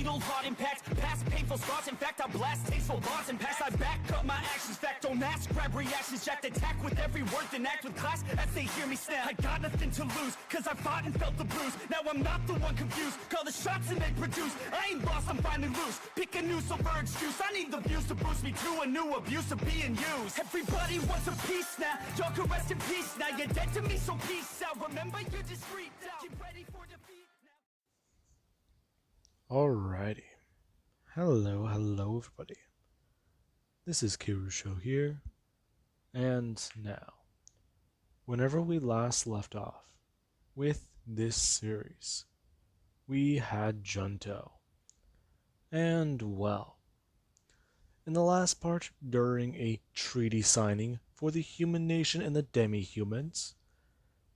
fatal heart impacts, past painful scars. In fact, I blast tasteful bars and pass. I back up my actions, fact don't ask, grab reactions, jacked attack with every word, then act with class as they hear me snap. I got nothing to lose, cause I fought and felt the bruise. Now I'm not the one confused, call the shots and they produce. I ain't lost, I'm finally loose, pick a new silver excuse. I need the views to boost me to a new abuse of being used. Everybody wants a piece now, y'all can rest in peace now. You're dead to me, so peace out. Remember, you're discreet now. Get ready for defeat now. Alrighty. Hello everybody. This is Kirusho here, and now, whenever we last left off with this series, we had Junto. And well, in the last part, during a treaty signing for the human nation and the demi-humans,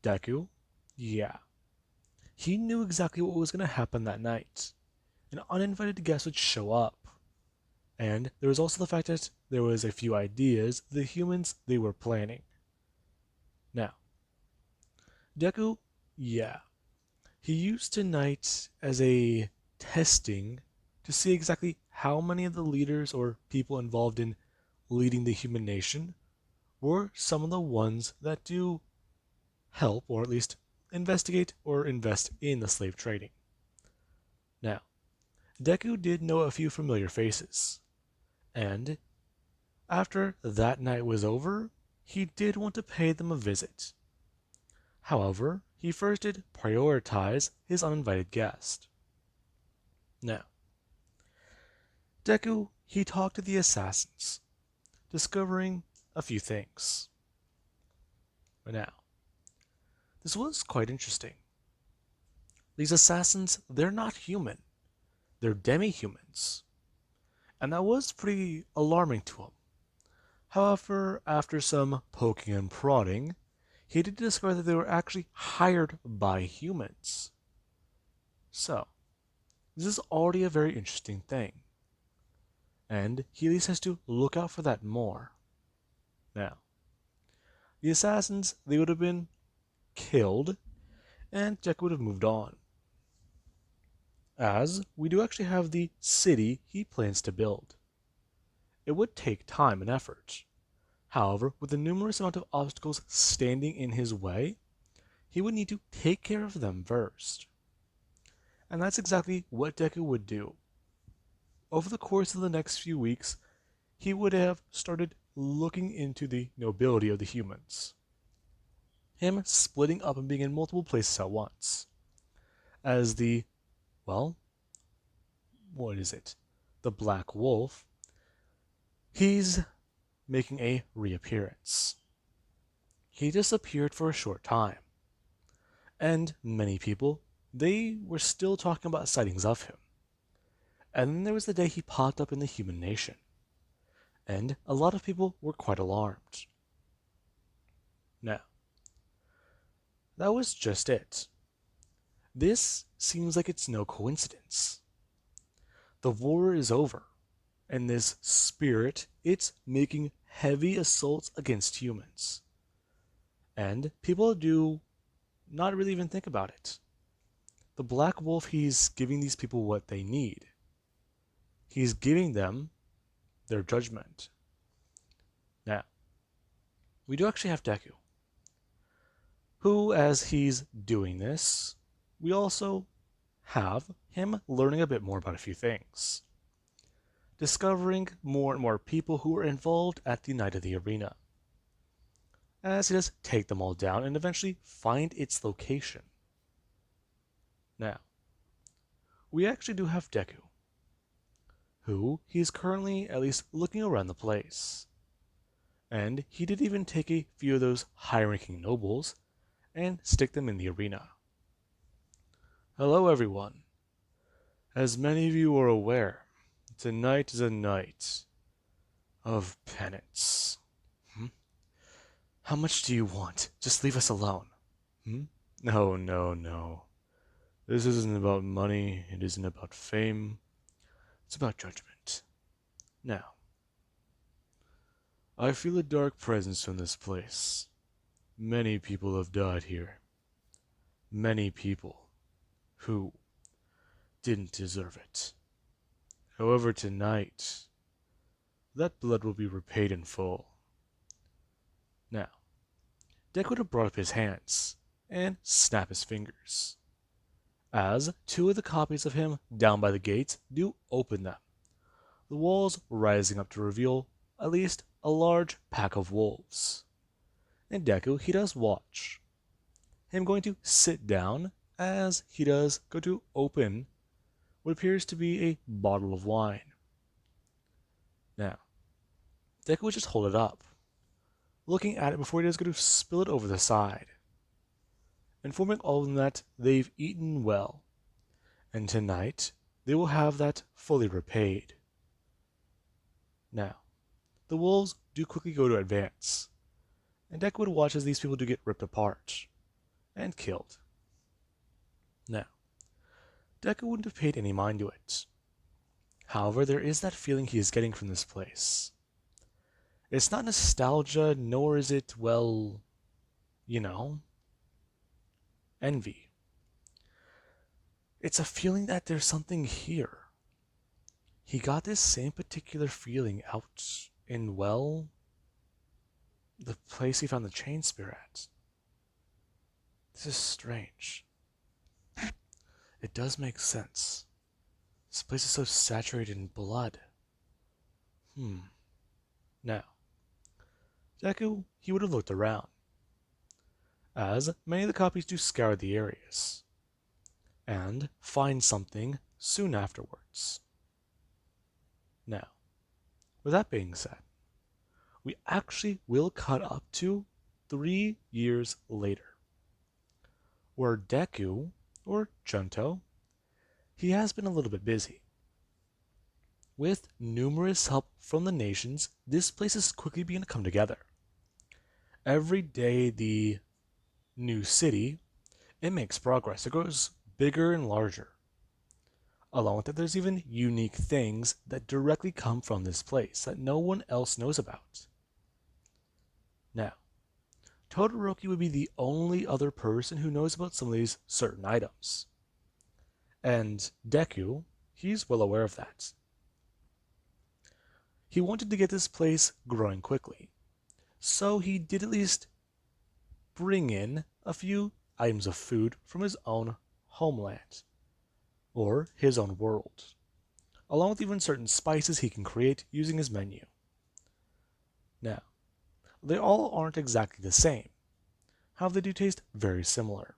Deku, he knew exactly what was going to happen that night. An uninvited guest would show up. And there was also the fact that there was a few ideas the humans they were planning. Now, Deku, he used tonight as a testing to see exactly how many of the leaders or people involved in leading the human nation were some of the ones that do help, or at least investigate or invest in the slave trading. Now, Deku did know a few familiar faces, and after that night was over, he did want to pay them a visit. However, he first did prioritize his uninvited guest. Now, Deku, he talked to the assassins, discovering a few things. But now, this was quite interesting. These assassins, they're not human. They're demi-humans. And that was pretty alarming to him. However, after some poking and prodding, he did discover that they were actually hired by humans. So, this is already a very interesting thing. And he at least has to look out for that more. Now, the assassins, they would have been killed, and Deku would have moved on. As we do actually have the city he plans to build. It would take time and effort. However, with the numerous amount of obstacles standing in his way, he would need to take care of them first. And that's exactly what Deku would do. Over the course of the next few weeks, he would have started looking into the nobility of the humans. Him splitting up and being in multiple places at once. As the, well, what is it? The Black Wolf, he's making a reappearance. He disappeared for a short time. And many people, they were still talking about sightings of him. And then there was the day he popped up in the human nation. And a lot of people were quite alarmed. Now, that was just it. This seems like it's no coincidence. The war is over, and this spirit, it's making heavy assaults against humans. And people do not really even think about it. The Black Wolf, he's giving these people what they need. He's giving them their judgment. Now, we do actually have Deku, who, as he's doing this, we also have him learning a bit more about a few things. Discovering more and more people who are involved at the Night of the Arena, as he does take them all down and eventually find its location. Now, we actually do have Deku, who he's currently at least looking around the place. And he did even take a few of those high-ranking nobles and stick them in the arena. Hello everyone. As many of you are aware, tonight is a night of penance. How much do you want? Just leave us alone. No. This isn't about money, it isn't about fame. It's about judgment. Now, I feel a dark presence from this place. Many people have died here. Many people who didn't deserve it. However, tonight, that blood will be repaid in full. Now, Deku would have brought up his hands and snap his fingers, as two of the copies of him down by the gate do open them, the walls rising up to reveal at least a large pack of wolves. And Deku, he does watch him going to sit down as he does go to open what appears to be a bottle of wine. Now, Deku would just hold it up, looking at it before he does go to spill it over the side, informing all of them that they've eaten well, and tonight they will have that fully repaid. Now, the wolves do quickly go to advance, and Deku would watch as these people do get ripped apart and killed. Now, Deku wouldn't have paid any mind to it. However, there is that feeling he is getting from this place. It's not nostalgia, nor is it, well, envy. It's a feeling that there's something here. He got this same particular feeling out in, well, the place he found the chain spear at. This is strange. It does make sense. This place is so saturated in blood. Now, Deku, he would have looked around, as many of the copies do scour the areas, and find something soon afterwards. Now, with that being said, we actually will cut up to 3 years later, where Deku, or Junto, he has been a little bit busy. With numerous help from the nations, this place is quickly beginning to come together. Every day the new city, it makes progress. It grows bigger and larger. Along with it, there's even unique things that directly come from this place that no one else knows about. Now, Todoroki would be the only other person who knows about some of these certain items. And Deku, he's well aware of that. He wanted to get this place growing quickly, so he did at least bring in a few items of food from his own homeland, or his own world, along with even certain spices he can create using his menu. Now, they all aren't exactly the same. However, they do taste very similar.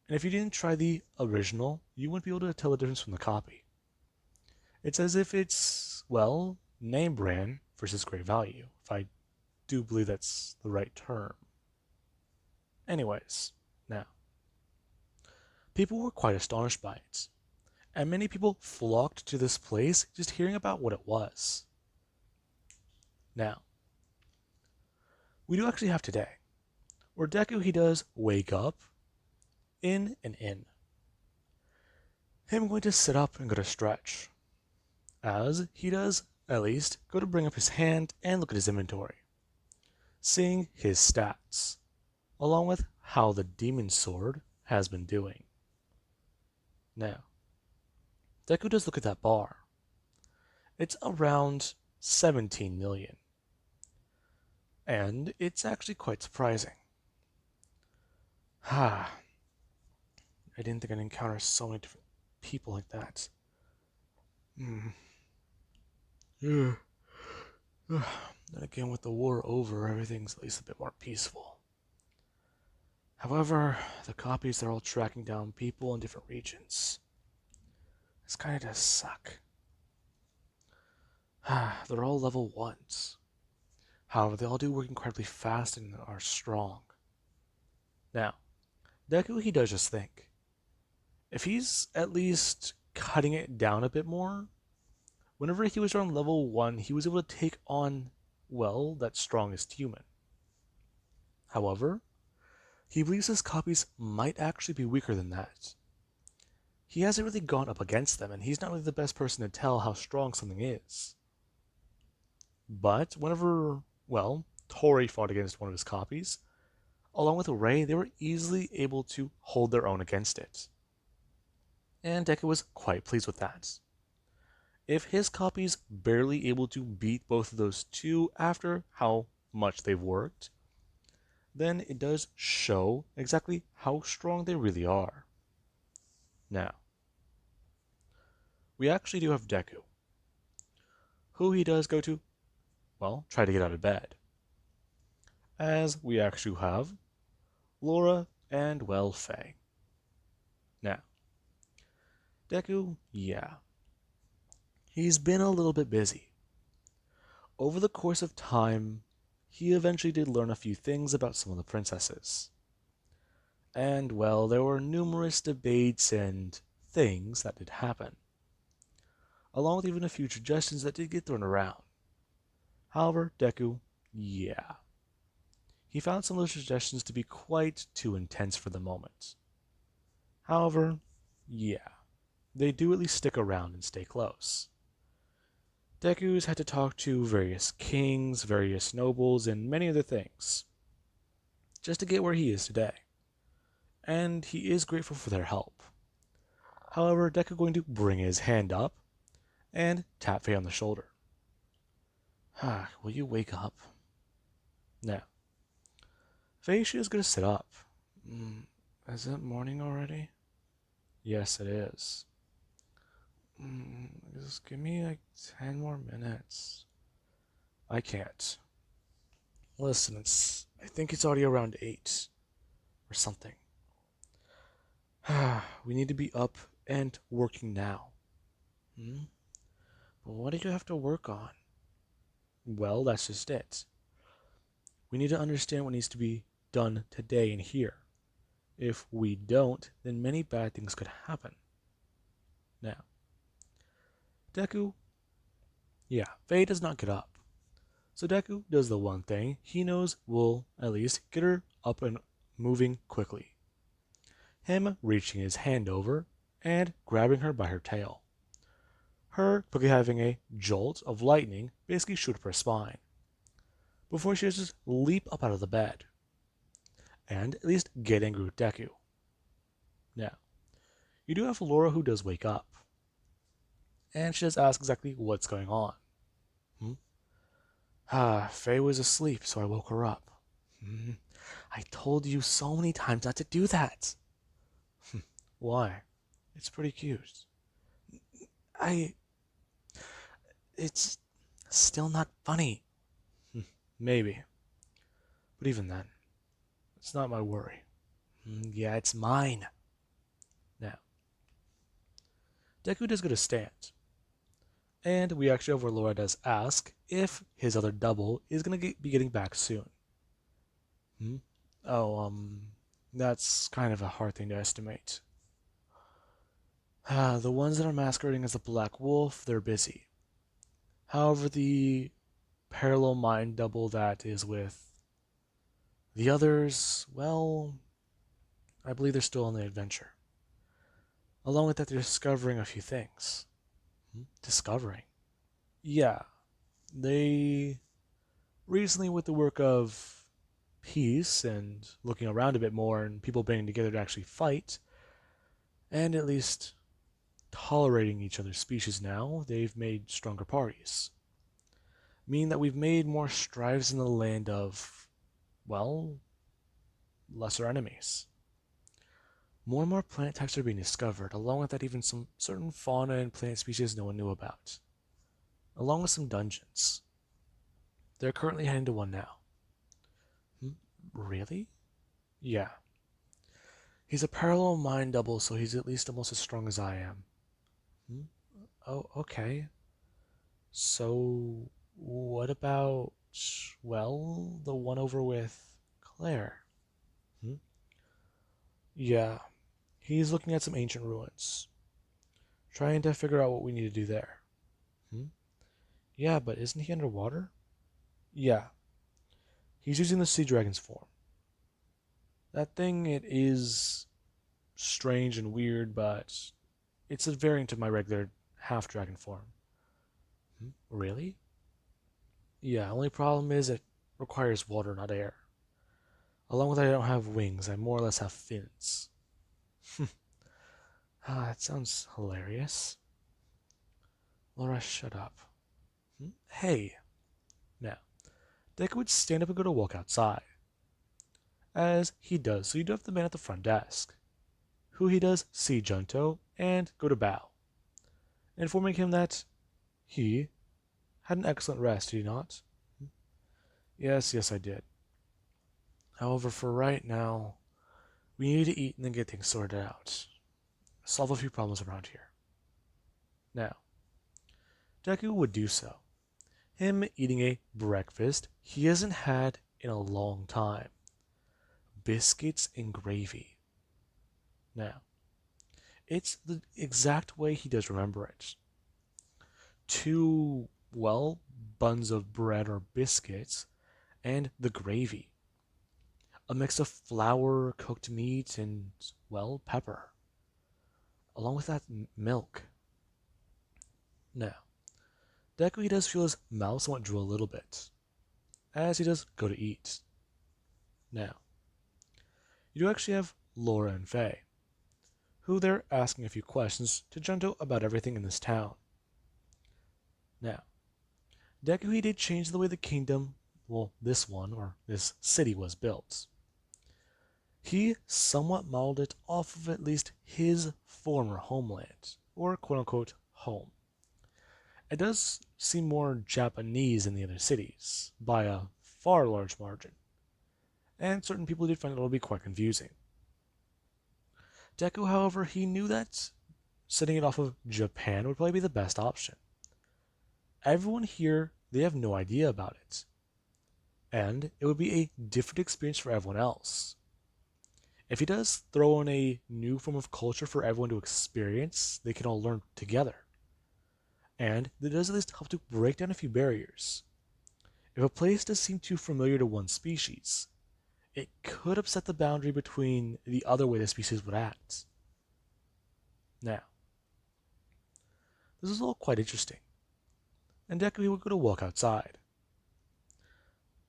And if you didn't try the original, you wouldn't be able to tell the difference from the copy. It's as if it's, well, name brand versus great value, if I do believe that's the right term. Anyways, now, people were quite astonished by it, and many people flocked to this place just hearing about what it was. Now, we do actually have today, where Deku, he does wake up in an inn. Him going to sit up and go to stretch, as he does at least go to bring up his hand and look at his inventory, seeing his stats, along with how the demon sword has been doing. Now, Deku does look at that bar. It's around 17 million. And it's actually quite surprising. I didn't think I'd encounter so many different people like that. Then again, with the war over, everything's at least a bit more peaceful. However, the copies, they're all tracking down people in different regions. This kind of does suck. They're all level 1s. However, they all do work incredibly fast and are strong. Now, Deku, he does just think, if he's at least cutting it down a bit more, whenever he was around level 1, he was able to take on, well, that strongest human. However, he believes his copies might actually be weaker than that. He hasn't really gone up against them, and he's not really the best person to tell how strong something is. But whenever, well, Tori fought against one of his copies, along with Ray, they were easily able to hold their own against it. And Deku was quite pleased with that. If his copy's barely able to beat both of those two after how much they've worked, then it does show exactly how strong they really are. Now, we actually do have Deku, who he does go to, well, try to get out of bed. As we actually have Laura and, well, Faye. Now, Deku, yeah, he's been a little bit busy. Over the course of time, he eventually did learn a few things about some of the princesses. And, well, there were numerous debates and things that did happen, along with even a few suggestions that did get thrown around. However, Deku, yeah, he found some of those suggestions to be quite too intense for the moment. However, yeah, they do at least stick around and stay close. Deku's had to talk to various kings, various nobles, and many other things, just to get where he is today. And he is grateful for their help. However, Deku going to bring his hand up and tap Faye on the shoulder. Will you wake up? Now, Faye, she is going to sit up. Is it morning already? Yes, it is. Just give me like 10 more minutes. I can't. Listen, I think it's already around 8 or something. We need to be up and working now. But what do you have to work on? Well, that's just it. We need to understand what needs to be done today and here. If we don't, then many bad things could happen. Now, Deku, yeah, Faye does not get up. So Deku does the one thing he knows will, at least, get her up and moving quickly. Him reaching his hand over and grabbing her by her tail. Her quickly having a jolt of lightning basically shoot up her spine, before she just leap up out of the bed, and at least get angry with Deku. Now, you do have Laura who does wake up, and she does ask exactly what's going on. Faye was asleep, so I woke her up. I told you so many times not to do that. Why? It's pretty cute. It's still not funny. Maybe. But even then, it's not my worry. Yeah, it's mine. Now, Deku does go to stand. And we actually over Laura does ask if his other double is going to be getting back soon. Oh, that's kind of a hard thing to estimate. The ones that are masquerading as the Black Wolf, they're busy. However, the parallel mind double that is with the others, well, I believe they're still on the adventure. Along with that, they're discovering a few things. Discovering? Yeah, they recently, with the work of peace and looking around a bit more and people banding together to actually fight, and at least tolerating each other's species now, they've made stronger parties. Meaning that we've made more strives in the land of, well, lesser enemies. More and more planet types are being discovered, along with that even some certain fauna and plant species no one knew about. Along with some dungeons. They're currently heading to one now. Really? Yeah. He's a parallel mind double, so he's at least almost as strong as I am. Oh, okay. So, what about, well, the one over with Claire? Yeah, he's looking at some ancient ruins, trying to figure out what we need to do there. Yeah, but isn't he underwater? Yeah, he's using the sea dragon's form. That thing, it is strange and weird, but it's a variant of my regular half-dragon form. Really? Yeah, only problem is it requires water, not air. Along with that, I don't have wings, I more or less have fins. That sounds hilarious. Laura, shut up. Hey. Now, Deku would stand up and go to walk outside. As he does, so you do have the man at the front desk, who he does see Junto and go to bow, informing him that he had an excellent rest, did he not? Yes, I did. However, for right now, we need to eat and then get things sorted out. Solve a few problems around here. Now, Deku would do so. Him eating a breakfast he hasn't had in a long time. Biscuits and gravy. Now, it's the exact way he does remember it. Two, well, buns of bread or biscuits, and the gravy. A mix of flour, cooked meat, and, well, pepper. Along with that milk. Now, Deku he does feel his mouth somewhat drool a little bit, as he does go to eat. Now, you do actually have Laura and Faye, who they're asking a few questions to Junto about everything in this town. Now, Deku he did change the way the kingdom, well, this one, or this city was built. He somewhat modeled it off of at least his former homeland, or quote-unquote home. It does seem more Japanese than the other cities, by a far large margin, and certain people did find it to be quite confusing. Deku, however, he knew that setting it off of Japan would probably be the best option. Everyone here, they have no idea about it, and it would be a different experience for everyone else. If he does throw in a new form of culture for everyone to experience, they can all learn together. And it does at least help to break down a few barriers. If a place does seem too familiar to one species, it could upset the boundary between the other way the species would act. Now, this is all quite interesting, and Deku would go to walk outside.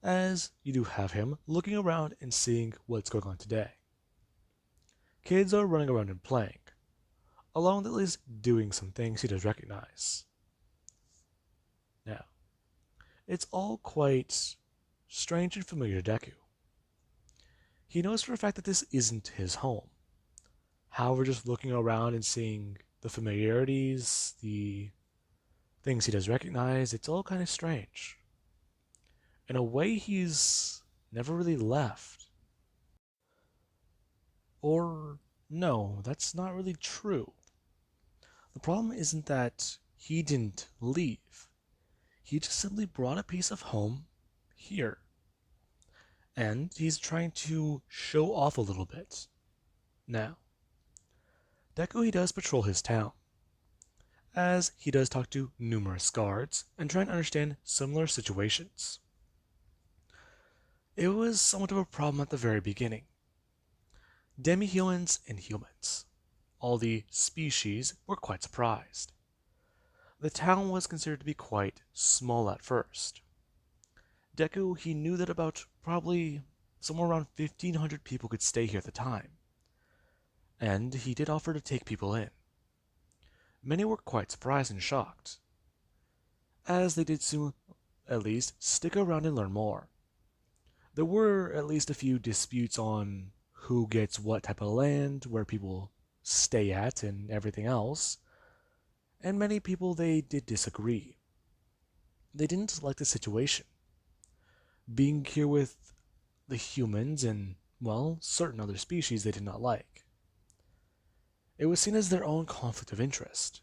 As you do have him looking around and seeing what's going on today. Kids are running around and playing, along with at least doing some things he does recognize. Now, it's all quite strange and familiar to Deku. He knows for a fact that this isn't his home. However, just looking around and seeing the familiarities, the things he does recognize, it's all kind of strange. In a way, he's never really left. Or, no, that's not really true. The problem isn't that he didn't leave. He just simply brought a piece of home here. And he's trying to show off a little bit. Now, Deku he does patrol his town, as he does talk to numerous guards and try and understand similar situations. It was somewhat of a problem at the very beginning. Demi-humans and humans, all the species, were quite surprised. The town was considered to be quite small at first. Deku he knew that about probably somewhere around 1,500 people could stay here at the time, and he did offer to take people in. Many were quite surprised and shocked, as they did soon at least stick around and learn more. There were at least a few disputes on who gets what type of land, where people stay at, and everything else, and many people they did disagree. They didn't like the situation. Being here with the humans and, well, certain other species they did not like. It was seen as their own conflict of interest.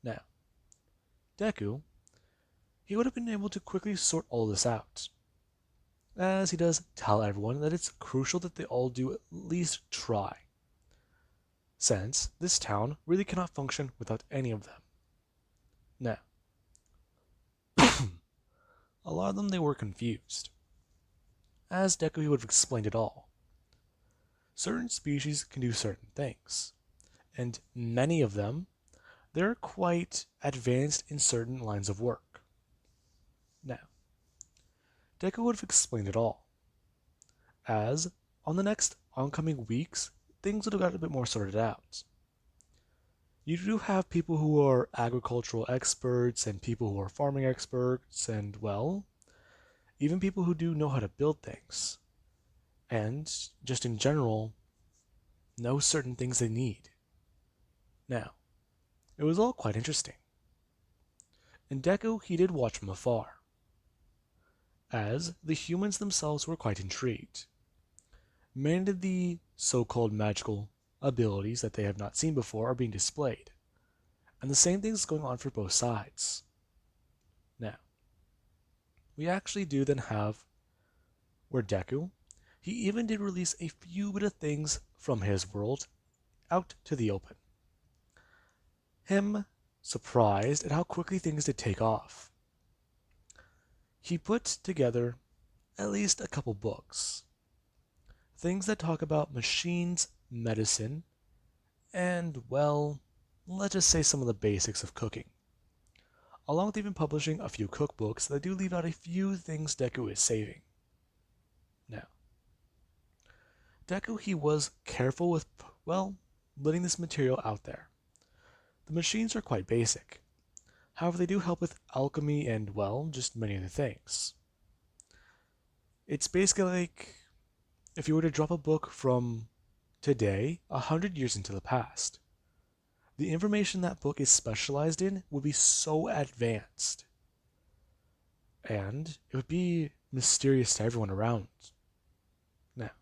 Now, Deku, he would have been able to quickly sort all this out, as he does tell everyone that it's crucial that they all do at least try, since this town really cannot function without any of them. Now, a lot of them they were confused, as Deku he would have explained it all. Certain species can do certain things, and many of them, they're quite advanced in certain lines of work. Now, Deku would have explained it all, as on the next oncoming weeks, things would have got a bit more sorted out. You do have people who are agricultural experts and people who are farming experts and, well, even people who do know how to build things. And, just in general, know certain things they need. Now, it was all quite interesting. And Deku, he did watch from afar, as the humans themselves were quite intrigued. Many of the so-called magical abilities that they have not seen before are being displayed, and the same thing is going on for both sides. Now, we actually do then have where Deku, he even did release a few bit of things from his world out to the open. Him surprised at how quickly things did take off. He put together at least a couple books. Things that talk about machines, medicine, and, well, let's just say some of the basics of cooking. Along with even publishing a few cookbooks that do leave out a few things Deku is saving. Now, Deku, he was careful with, well, letting this material out there. The machines are quite basic. However, they do help with alchemy and, well, just many other things. It's basically like if you were to drop a book from today, 100 years into the past. The information that book is specialized in would be so advanced. And it would be mysterious to everyone around. Now,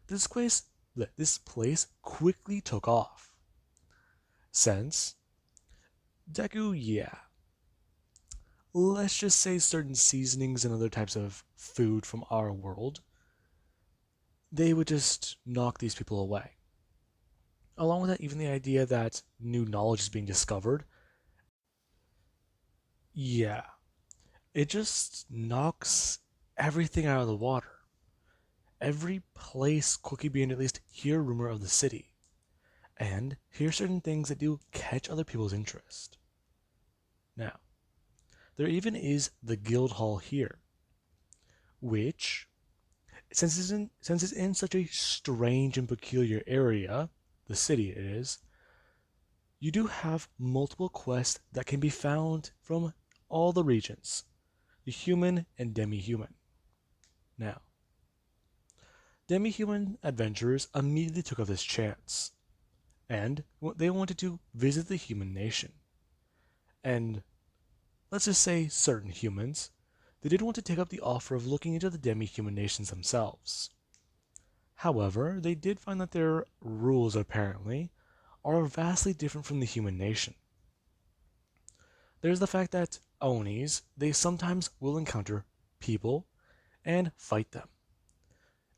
this place quickly took off. Since Deku, yeah, let's just say certain seasonings and other types of food from our world, they would just knock these people away. Along with that, even the idea that new knowledge is being discovered, yeah, it just knocks everything out of the water. Every place quickly began to at least hear rumor of the city, and hear certain things that do catch other people's interest. Now, there even is the guild hall here, which, since it's in such a strange and peculiar area, the city it is, you do have multiple quests that can be found from all the regions, the human and demi-human. Now, demi-human adventurers immediately took up this chance, and they wanted to visit the human nation. And let's just say certain humans, they did want to take up the offer of looking into the demi-human nations themselves. However, they did find that their rules apparently are vastly different from the human nation. There's the fact that Onis, they sometimes will encounter people and fight them.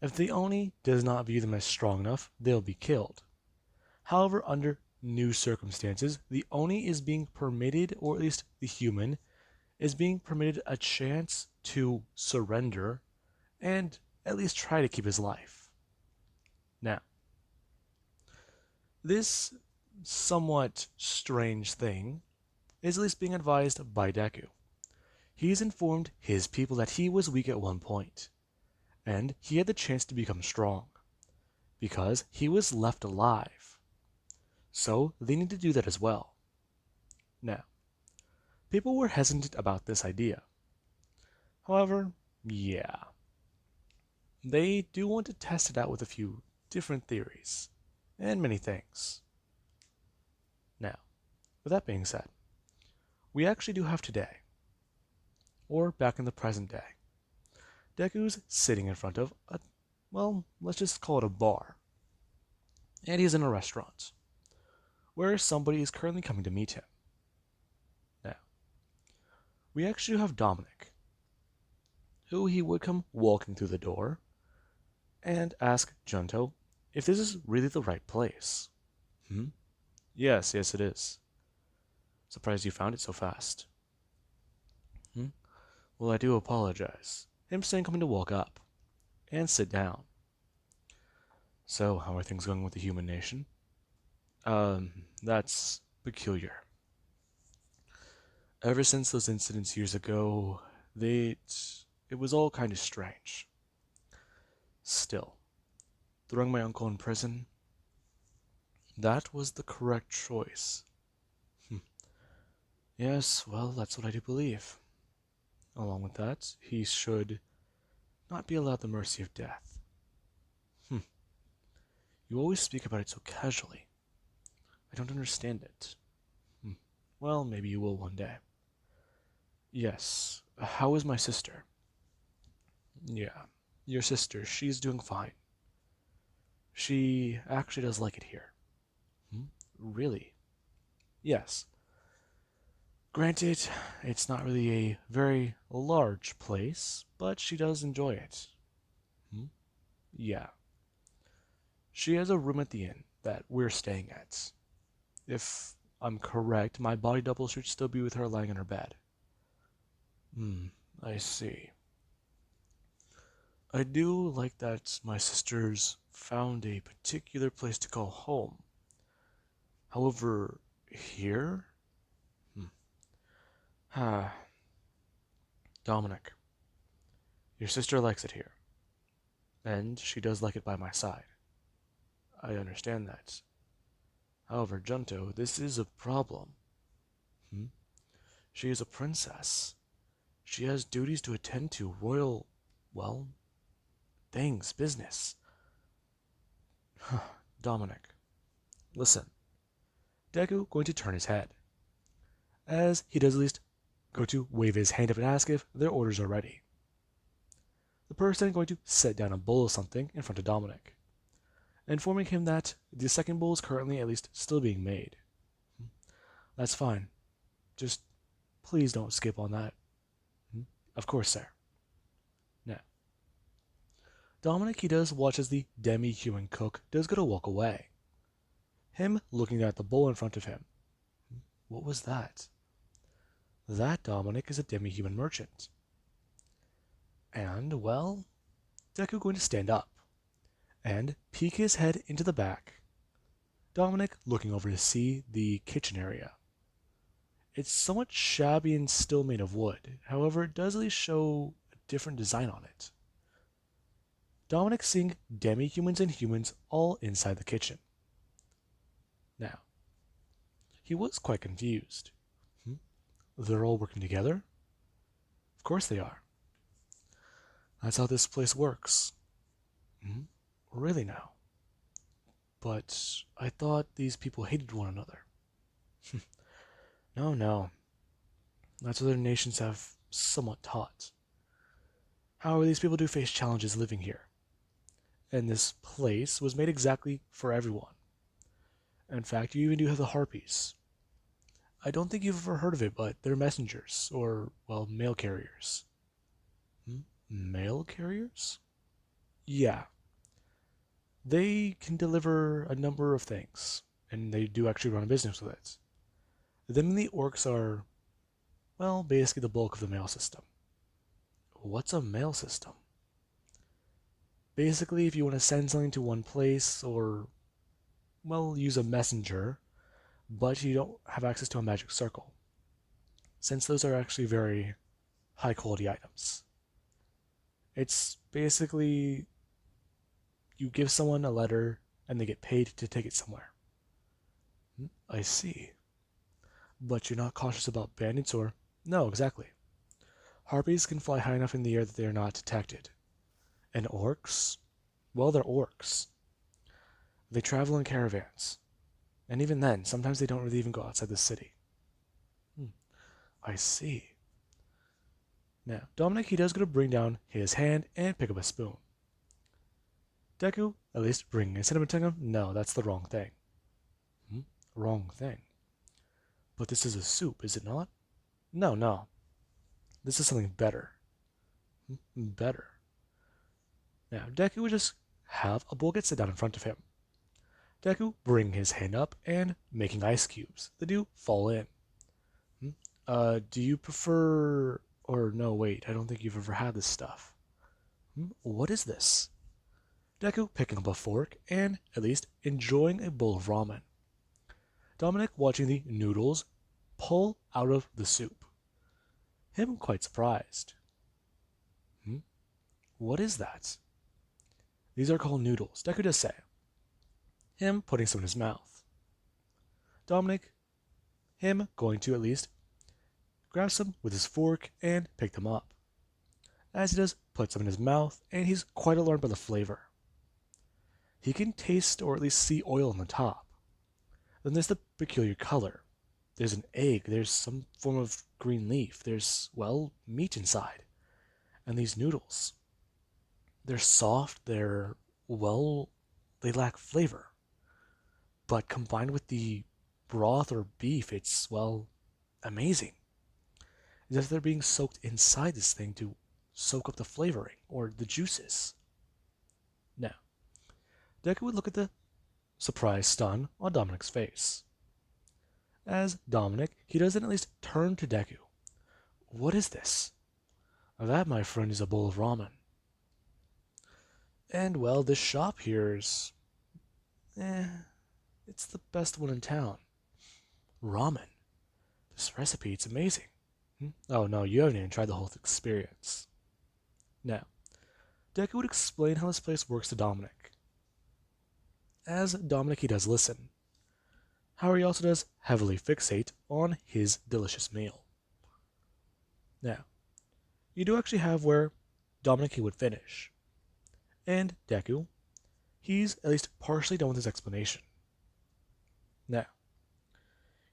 If the Oni does not view them as strong enough, they'll be killed. However, under new circumstances, the Oni is being permitted, or at least the human, is being permitted a chance to surrender and at least try to keep his life. Now, this somewhat strange thing is at least being advised by Deku. He's informed his people that he was weak at one point, and he had the chance to become strong, because he was left alive. So they need to do that as well. Now, people were hesitant about this idea. However, yeah, they do want to test it out with a few different theories, and many things. Now, with that being said, we actually do have today, or back in the present day, Deku's sitting in front of a, well, let's just call it a bar. And he's in a restaurant, where somebody is currently coming to meet him. Now, we actually have Dominic, who he would come walking through the door and ask Junto if this is really the right place. Hmm? Yes, it is. Surprised you found it so fast. Hmm? Well, I do apologize. Him saying coming to walk up and sit down. So, how are things going with the human nation? That's peculiar. Ever since those incidents years ago, it was all kind of strange. Still, throwing my uncle in prison, That was the correct choice. Yes, well, that's what I do believe. Along with that, he should not be allowed the mercy of death. Hmm. You always speak about it so casually. I don't understand it. Hmm. Well, maybe you will one day. Yes. How is my sister? Yeah. Your sister, she's doing fine. She actually does like it here. Hmm? Really? Yes. Granted, it's not really a very large place, but she does enjoy it. Hmm? Yeah. She has a room at the inn that we're staying at. If I'm correct, my body double should still be with her lying in her bed. Hmm, I see. I do like that my sisters found a particular place to call home. However, here? Hmm. Ah, Dominic, your sister likes it here, and she does like it by my side. I understand that. However, Junto, this is a problem. Hmm? She is a princess. She has duties to attend to, royal, well, things, business. Dominic, listen. Deku going to turn his head, as he does at least go to wave his hand up and ask if their orders are ready. The person going to set down a bowl of something in front of Dominic, informing him that the second bowl is currently at least still being made. That's fine. Just please don't skip on that. Of course, sir. Now, Dominic he does watch as the demi-human cook does go to walk away. Him looking at the bowl in front of him. What was that? That Dominic is a demi-human merchant. And, well, Deku going to stand up and peek his head into the back. Dominic looking over to see the kitchen area. It's somewhat shabby and still made of wood, however, it does at least show a different design on it. Dominic seeing demi-humans and humans all inside the kitchen. Now, he was quite confused. Hmm? They're all working together? Of course they are. That's how this place works. Hmm? Really now? But I thought these people hated one another. No, no. That's what other nations have somewhat taught. However, these people do face challenges living here. And this place was made exactly for everyone. In fact, you even do have the harpies. I don't think you've ever heard of it, but they're messengers, or, well, mail carriers. Hmm? Mail carriers? Yeah. They can deliver a number of things, and they do actually run a business with it. Them and the orcs are, well, basically the bulk of the mail system. What's a mail system? Basically, if you want to send something to one place, or, well, use a messenger, but you don't have access to a magic circle, since those are actually very high quality items. It's basically you give someone a letter and they get paid to take it somewhere. I see. But you're not cautious about bandits or. No, exactly. Harpies can fly high enough in the air that they are not detected. And orcs? Well, they're orcs. They travel in caravans. And even then, sometimes they don't really even go outside the city. I see. Now, Dominic, he does go to bring down his hand and pick up a spoon. Deku, at least bringing a cinnamon to him? No, that's the wrong thing. Wrong thing. But this is a soup, is it not? No, no. This is something better. Better. Now, Deku would just have a bowl get set down in front of him. Deku bring his hand up and making ice cubes. They do fall in. Do you prefer... Or no, wait, I don't think you've ever had this stuff. What is this? Deku picking up a fork and, at least, enjoying a bowl of ramen. Dominic watching the noodles pull out of the soup. Him quite surprised. What is that? These are called noodles, Deku does say. Him putting some in his mouth. Dominic, him going to at least, grabs them with his fork and pick them up. As he does, puts them in his mouth, and he's quite alarmed by the flavor. He can taste or at least see oil on the top. Then there's the peculiar color. There's an egg, there's some form of green leaf, there's, well, meat inside. And these noodles. They're soft, well, they lack flavor. But combined with the broth or beef, it's, well, amazing. It's as if they're being soaked inside this thing to soak up the flavoring or the juices. Now, Deku would look at the surprise stun on Dominic's face. As Dominic, he doesn't at least turn to Deku. What is this? That, my friend, is a bowl of ramen. And, well, this shop here's... it's the best one in town. Ramen. This recipe, it's amazing. Oh, no, you haven't even tried the whole experience. Now, Deku would explain how this place works to Dominic. As Dominic, he does listen. However, he also does heavily fixate on his delicious meal. Now, you do actually have where Dominic he would finish. And Deku, he's at least partially done with his explanation. Now,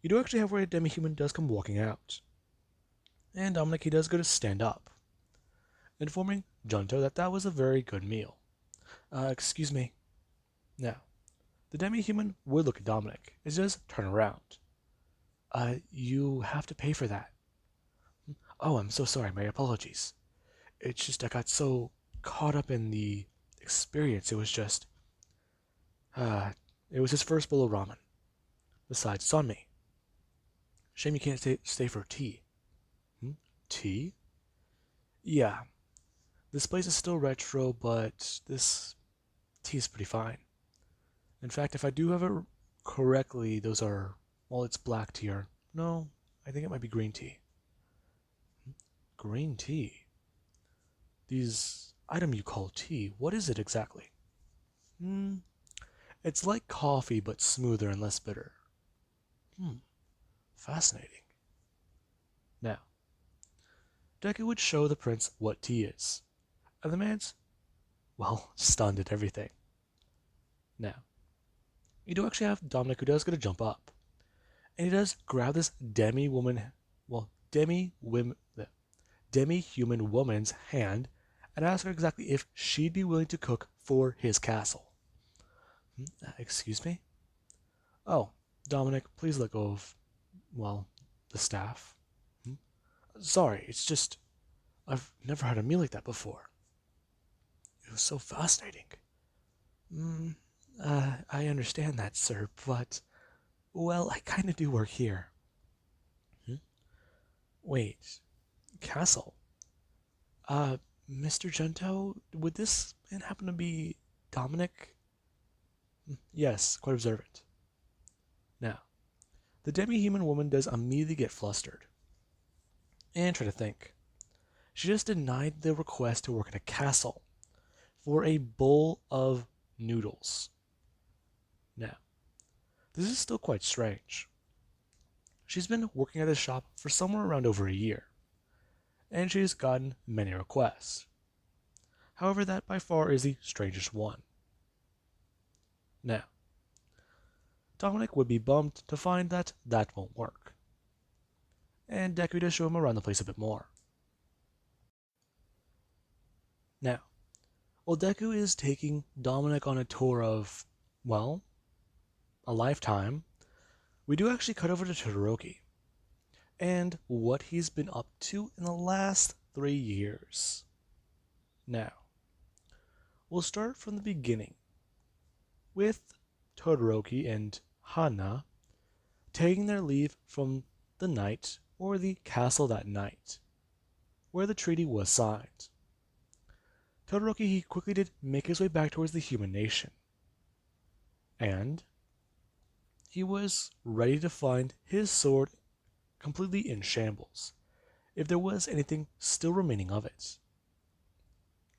you do actually have where a demi-human does come walking out. And Dominic he does go to stand up, informing Junto that that was a very good meal. Excuse me. Now, the demi-human would look at Dominic as he does turn around. You have to pay for that. Oh, I'm so sorry, my apologies. It's just I got so caught up in the experience, it was just... it was his first bowl of ramen. Besides, it's on me. Shame you can't stay for tea. Tea? Yeah. This place is still retro, but this tea is pretty fine. In fact, if I do have it correctly, those are... well, it's black tea or... no, I think it might be green tea. Green tea? These item you call tea, what is it exactly? It's like coffee, but smoother and less bitter. Fascinating. Now, Deku would show the prince what tea is, and the man's, well, stunned at everything. Now, you do actually have Dominic who does get to jump up, and he does grab this demi-human woman's hand and ask her exactly if she'd be willing to cook for his castle. Excuse me? Oh, Dominic, please let go of, well, the staff. Sorry, it's just, I've never had a meal like that before. It was so fascinating. I understand that, sir, but, well, I kind of do work here. Wait, castle? Mr. Gento, would this man happen to be Dominic? Yes, quite observant. Now, the demi-human woman does immediately get flustered and try to think. She just denied the request to work in a castle for a bowl of noodles. Now, this is still quite strange. She's been working at this shop for somewhere around over a year, and she's gotten many requests. However, that by far is the strangest one. Now, Dominic would be bummed to find that that won't work, and Deku does show him around the place a bit more. Now, while Deku is taking Dominic on a tour of, well, a lifetime, we do actually cut over to Todoroki and what he's been up to in the last 3 years. Now, we'll start from the beginning with Todoroki and Hana taking their leave from the knight or the castle that night, where the treaty was signed. Todoroki he quickly did make his way back towards the human nation, and he was ready to find his sword completely in shambles, if there was anything still remaining of it.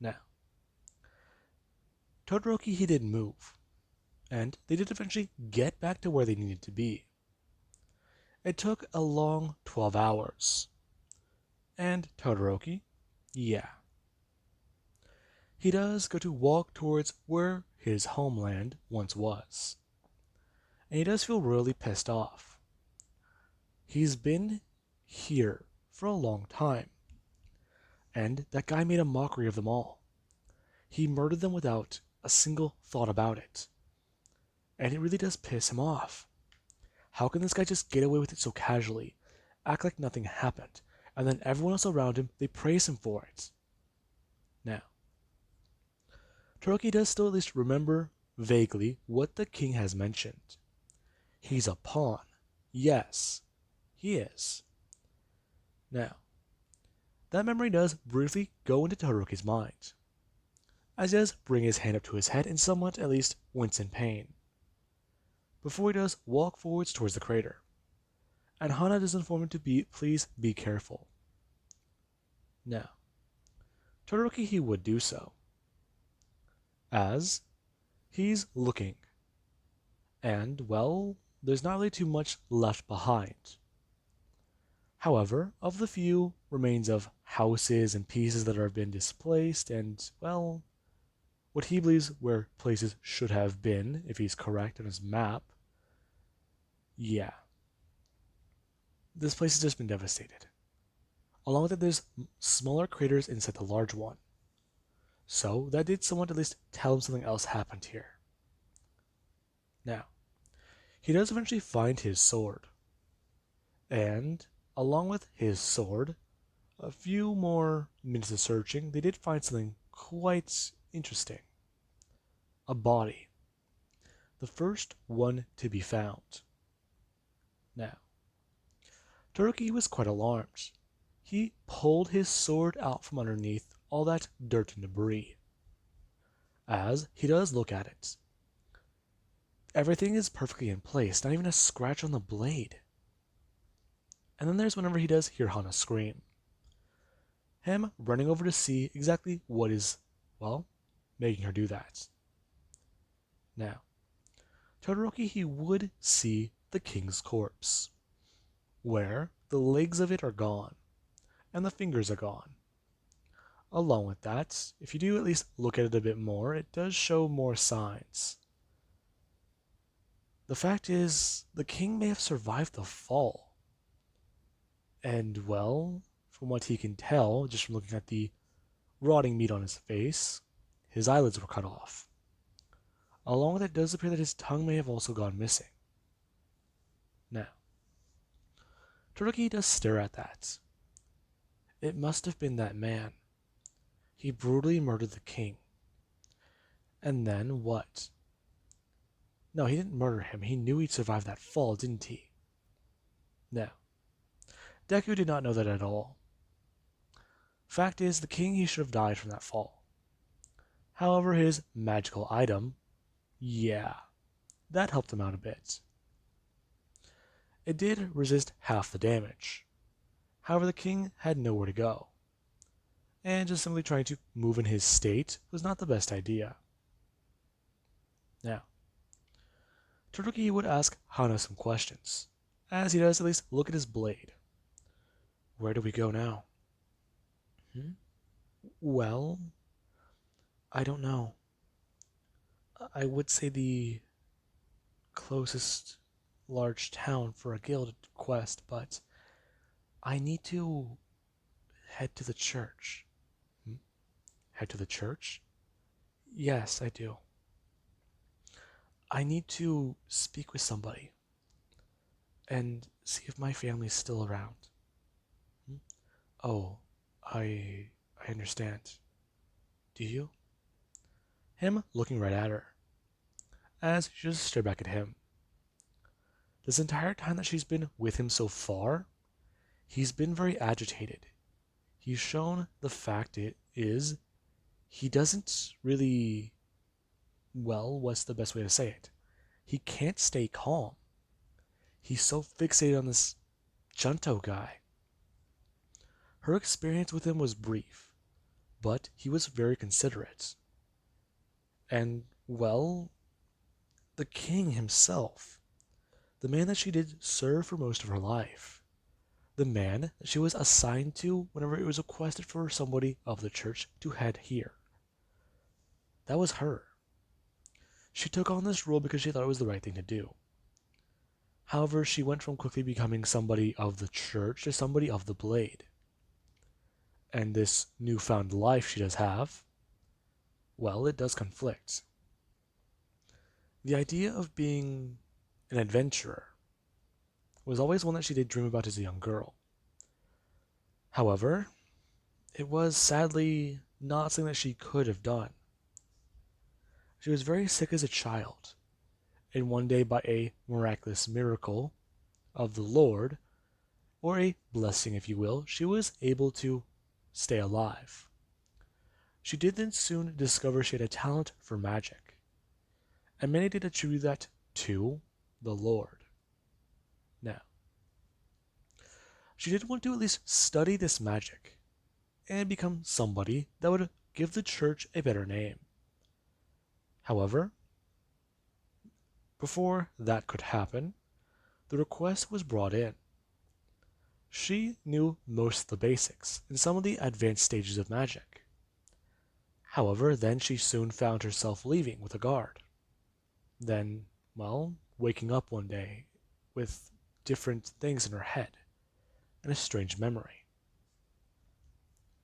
Now, Todoroki he did move, and they did eventually get back to where they needed to be. It took a long 12 hours. And Todoroki? Yeah. He does go to walk towards where his homeland once was. And he does feel really pissed off. He's been here for a long time. And that guy made a mockery of them all. He murdered them without a single thought about it. And it really does piss him off. How can this guy just get away with it so casually, act like nothing happened, and then everyone else around him, they praise him for it? Now, Todoroki does still at least remember vaguely what the king has mentioned. He's a pawn. Yes, he is. Now, that memory does briefly go into Todoroki's mind, as he does bring his hand up to his head and somewhat at least wince in pain, before he does walk forwards towards the crater. And Hana does inform him to please be careful. Now, Todoroki he would do so, as he's looking, and well, there's not really too much left behind. However, of the few remains of houses and pieces that have been displaced, and well, what he believes where places should have been, if he's correct on his map, yeah, this place has just been devastated. Along with it, there's smaller craters inside the large one. So that did somewhat at least tell him something else happened here. Now, he does eventually find his sword. And, along with his sword, a few more minutes of searching, they did find something quite interesting. A body. The first one to be found. Now, Todoroki was quite alarmed. He pulled his sword out from underneath all that dirt and debris. As he does look at it, everything is perfectly in place, not even a scratch on the blade. And then there's whenever he does hear Hana scream. Him running over to see exactly what is, well, making her do that. Now, Todoroki he would see the king's corpse, where the legs of it are gone, and the fingers are gone. Along with that, if you do at least look at it a bit more, it does show more signs. The fact is, the king may have survived the fall. And well, from what he can tell, just from looking at the rotting meat on his face, his eyelids were cut off. Along with it, does appear that his tongue may have also gone missing. Now, Todoroki does stare at that. It must have been that man. He brutally murdered the king. And then what? No, he didn't murder him. He knew he'd survive that fall, didn't he? No. Deku did not know that at all. Fact is, the king he should have died from that fall. However, his magical item, yeah, that helped him out a bit. It did resist half the damage. However, the king had nowhere to go. And just simply trying to move in his state was not the best idea. Now, Todoroki would ask Hana some questions, as he does at least look at his blade. Where do we go now? Well, I don't know. I would say the closest large town for a guild quest, but I need to head to the church. Head to the church? Yes, I do. I need to speak with somebody and see if my family's still around. Oh, I understand. Do you? Him looking right at her, as she just stared back at him. This entire time that she's been with him so far, he's been very agitated. He's shown the fact it is he doesn't really, well, what's the best way to say it? He can't stay calm. He's so fixated on this Junto guy. Her experience with him was brief, but he was very considerate. And, well, the king himself, the man that she did serve for most of her life, the man that she was assigned to whenever it was requested for somebody of the church to head here. That was her. She took on this role because she thought it was the right thing to do. However, she went from quickly becoming somebody of the church to somebody of the blade. And this newfound life she does have, well, it does conflict. The idea of being an adventurer was always one that she did dream about as a young girl. However, it was sadly not something that she could have done. She was very sick as a child, and one day, by a miraculous miracle of the Lord, or a blessing if you will, she was able to stay alive. She did then soon discover she had a talent for magic, and many did attribute that to the Lord. Now, she did want to at least study this magic and become somebody that would give the church a better name. However, before that could happen, the request was brought in. She knew most of the basics and some of the advanced stages of magic. However, then she soon found herself leaving with a guard. Then, well, waking up one day with different things in her head and a strange memory.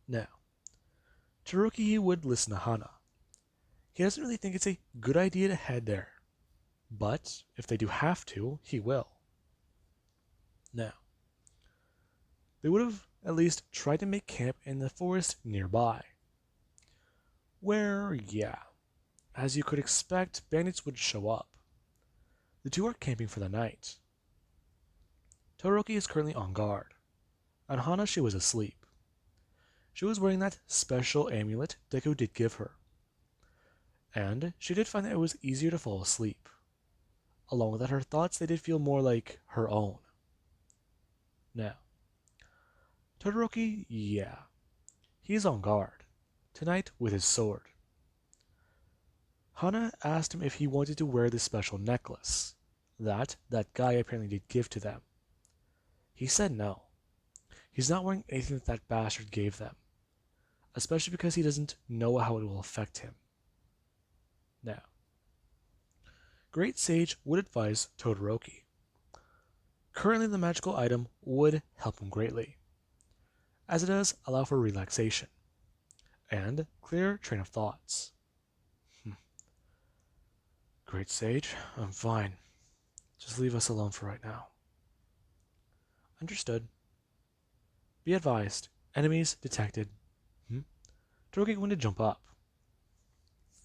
Now, Taruki would listen to Hana. He doesn't really think it's a good idea to head there, but if they do have to, he will. Now, they would have at least tried to make camp in the forest nearby, where, yeah, as you could expect, bandits would show up. The two are camping for the night. Todoroki is currently on guard. On Hana, she was asleep. She was wearing that special amulet Deku did give her, and she did find that it was easier to fall asleep. Along with that, her thoughts, they did feel more like her own. Now, Todoroki, yeah, he's on guard, tonight with his sword. Hana asked him if he wanted to wear this special necklace that guy apparently did give to them. He said no. He's not wearing anything that bastard gave them, especially because he doesn't know how it will affect him. Now, Great Sage would advise Todoroki. Currently, the magical item would help him greatly, as it does allow for relaxation and clear train of thoughts. Great Sage, I'm fine. Just leave us alone for right now. Understood. Be advised, enemies detected. Todoroki going to jump up,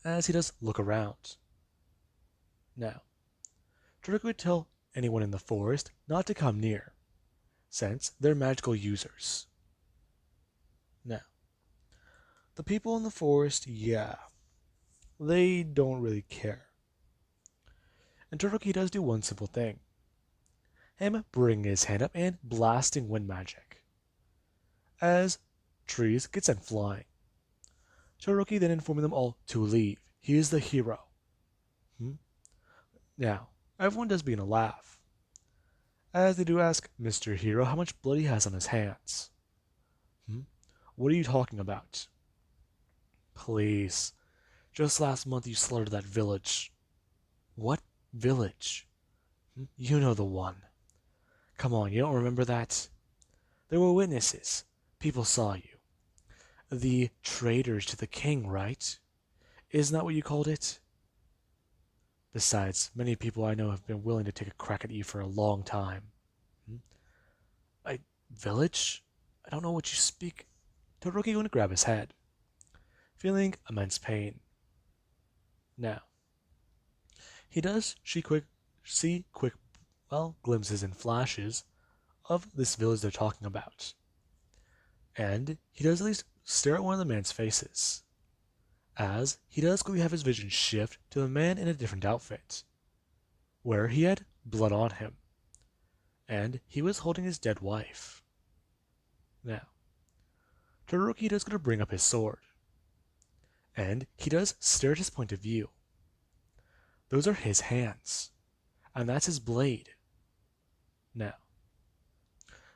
as he does look around. Now, Todoroki would tell anyone in the forest not to come near, since they're magical users. Now, the people in the forest, yeah, they don't really care. And Todoroki does do one simple thing. Him bringing his hand up and blasting wind magic, as trees get sent flying. Todoroki then informing them all to leave. He is the hero. Now, everyone does begin to laugh, as they do ask Mr. Hero how much blood he has on his hands. What are you talking about? Please, just last month you slaughtered that village. What village? You know the one. Come on, you don't remember that? There were witnesses. People saw you. The traitors to the king, right? Isn't that what you called it? Besides, many people I know have been willing to take a crack at you for a long time. Village? I don't know what you speak. Todoroki going to grab his head, feeling immense pain. Now, he does see quick glimpses and flashes of this village they're talking about. And he does at least stare at one of the man's faces, as he does quickly have his vision shift to the man in a different outfit, where he had blood on him, and he was holding his dead wife. Now, Todoroki does going to bring up his sword, and he does stare at his point of view. Those are his hands, and that's his blade. Now,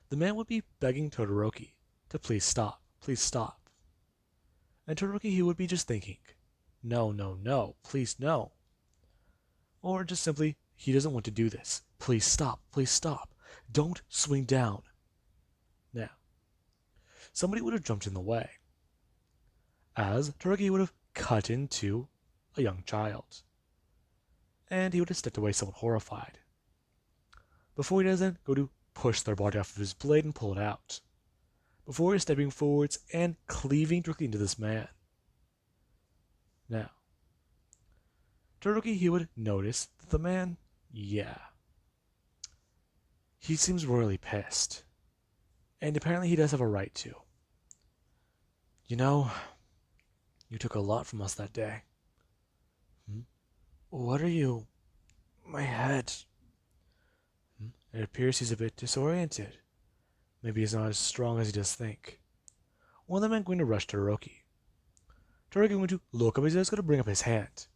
the man would be begging Todoroki to please stop, please stop. And Todoroki, he would be just thinking, no, no, no, please no. Or just simply, he doesn't want to do this. Please stop, please stop. Don't swing down. Now, somebody would have jumped in the way, as Todoroki would have cut into a young child, and he would have stepped away somewhat horrified. Before he doesn't go to push their body off of his blade and pull it out, before he's stepping forwards and cleaving directly into this man. Now, Todoroki, he would notice that the man, yeah, he seems royally pissed. And apparently he does have a right to. You know, you took a lot from us that day. What are you? My head. It appears he's a bit disoriented. Maybe he's not as strong as he does think. One of the men going to rush Todoroki. Todoroki going to look up as he's going to bring up his hand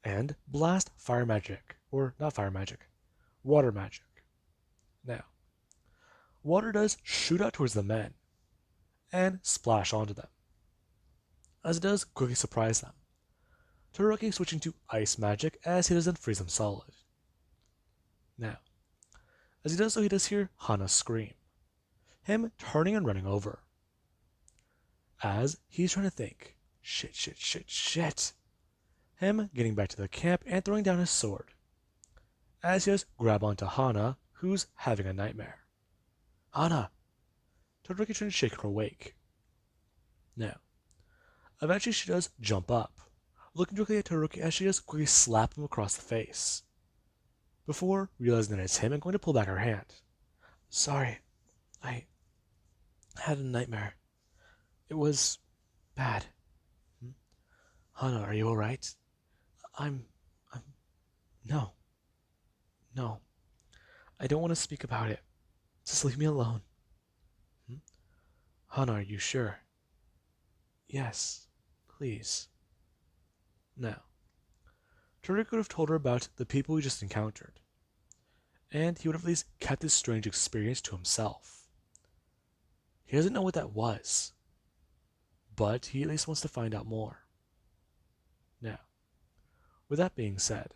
and blast fire magic, or not fire magic, water magic. Now, water does shoot out towards the men and splash onto them, as it does quickly surprise them. Todoroki switching to ice magic as he doesn't freeze them solid. Now, as he does so, he does hear Hana scream, him turning and running over, as he's trying to think, shit, shit, shit, shit. Him getting back to the camp and throwing down his sword, as he does grab onto Hana, who's having a nightmare. Hana! Todoroki trying to shake her awake. Now, eventually she does jump up, looking directly at Todoroki as she does quickly slap him across the face, before realizing that it's him and going to pull back her hand. Sorry, I had a nightmare. It was bad. Hana, are you alright? I'm... No. No. I don't want to speak about it. Just leave me alone. Hana, are you sure? Yes, please. Now, Todoroki would have told her about the people we just encountered, and he would have at least kept this strange experience to himself. He doesn't know what that was, but he at least wants to find out more. Now, with that being said,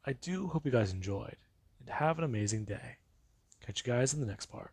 I do hope you guys enjoyed, and have an amazing day. Catch you guys in the next part.